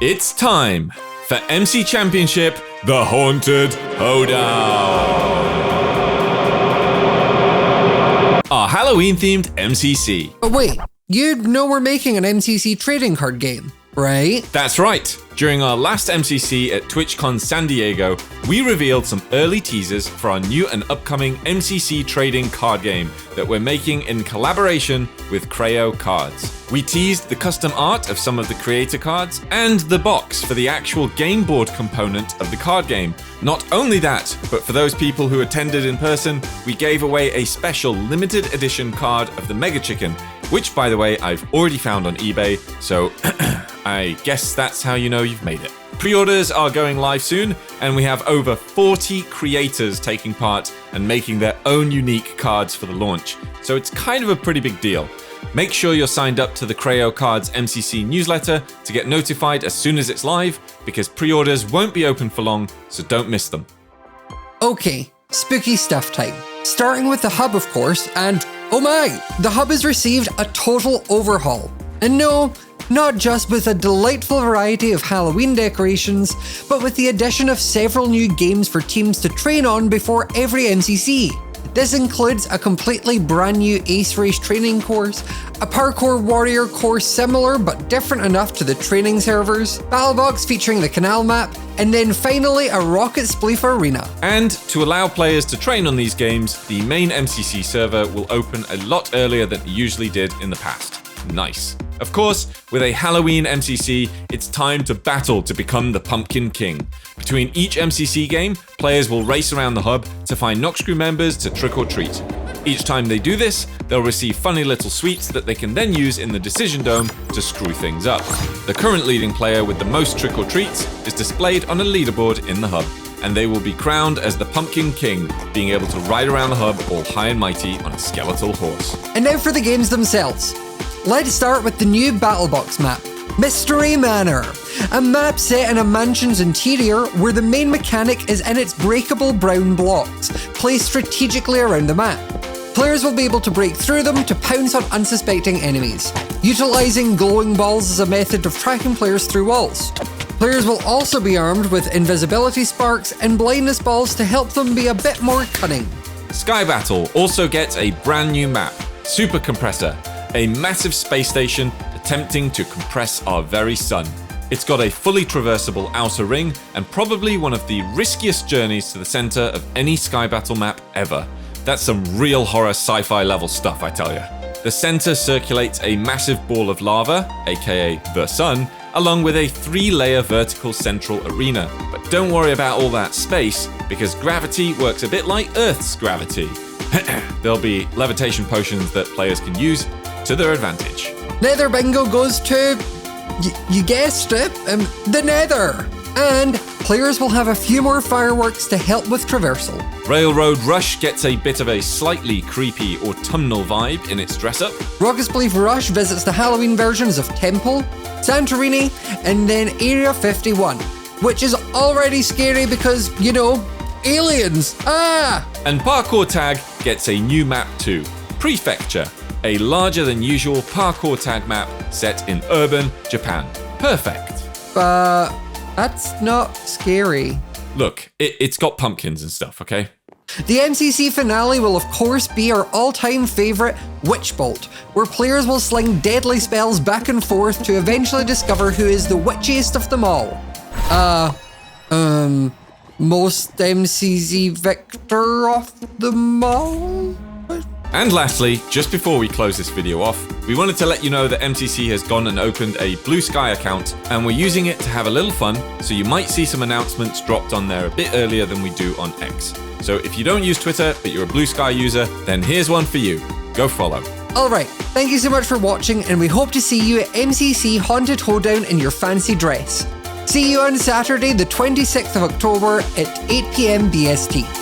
It's time for MC Championship, the Haunted Hoedown. Our Halloween-themed MCC. But wait, you know we're making an MCC trading card game, right? That's right. During our last MCC at TwitchCon San Diego, we revealed some early teasers for our new and upcoming MCC trading card game that we're making in collaboration with Creo Cards. We teased the custom art of some of the creator cards and the box for the actual game board component of the card game. Not only that, but for those people who attended in person, we gave away a special limited edition card of the Mega Chicken, which, by the way, I've already found on eBay, so I guess that's how you know you've made it. Pre-orders are going live soon, and we have over 40 creators taking part and making their own unique cards for the launch, so it's kind of a pretty big deal. Make sure you're signed up to the Creo Cards MCC newsletter to get notified as soon as it's live, because pre-orders won't be open for long, so don't miss them. Okay, spooky stuff time. Starting with the hub, of course, and oh my, the hub has received a total overhaul. And no, not just with a delightful variety of Halloween decorations, but with the addition of several new games for teams to train on before every MCC. This includes a completely brand new Ace Race training course, a Parkour Warrior course similar but different enough to the training servers, Battlebox featuring the Canal map, and then finally a Rocket Spleef Arena. And to allow players to train on these games, the main MCC server will open a lot earlier than it usually did in the past. Nice. Of course, with a Halloween MCC, it's time to battle to become the Pumpkin King. Between each MCC game, players will race around the hub to find Nox Crew members to trick or treat. Each time they do this, they'll receive funny little sweets that they can then use in the Decision Dome to screw things up. The current leading player with the most trick or treats is displayed on a leaderboard in the hub, and they will be crowned as the Pumpkin King, being able to ride around the hub all high and mighty on a skeletal horse. And now for the games themselves. Let's start with the new Battlebox map, Mystery Manor, a map set in a mansion's interior where the main mechanic is in its breakable brown blocks, placed strategically around the map. Players will be able to break through them to pounce on unsuspecting enemies, utilising glowing balls as a method of tracking players through walls. Players will also be armed with invisibility sparks and blindness balls to help them be a bit more cunning. Sky Battle also gets a brand new map, Super Compressor, a massive space station attempting to compress our very sun. It's got a fully traversable outer ring and probably one of the riskiest journeys to the center of any Sky Battle map ever. That's some real horror sci-fi level stuff, I tell you. The center circulates a massive ball of lava, aka the sun, along with a 3-layer vertical central arena. But don't worry about all that space, because gravity works a bit like Earth's gravity. There'll be levitation potions that players can use to their advantage. Nether bingo goes to, you guessed it, the Nether. And players will have a few more fireworks to help with traversal. Railroad Rush gets a bit of a slightly creepy autumnal vibe in its dress-up. Rocket Spleef Rush visits the Halloween versions of Temple, Santorini, and then Area 51, which is already scary because, you know, aliens. And Parkour Tag gets a new map too, Prefecture, a larger than usual parkour tag map set in urban Japan. Perfect. That's not scary. Look, it's got pumpkins and stuff, okay? The MCC finale will of course be our all-time favourite, Witch Bolt, where players will sling deadly spells back and forth to eventually discover who is the witchiest of them all. Most MCC victor of them all? And lastly, just before we close this video off, we wanted to let you know that MCC has gone and opened a Bluesky account, and we're using it to have a little fun, so you might see some announcements dropped on there a bit earlier than we do on X. So if you don't use Twitter, but you're a Bluesky user, then here's one for you. Go follow. Alright, thank you so much for watching, and we hope to see you at MCC Haunted Hoedown in your fancy dress. See you on Saturday, the 26th of October at 8 PM BST.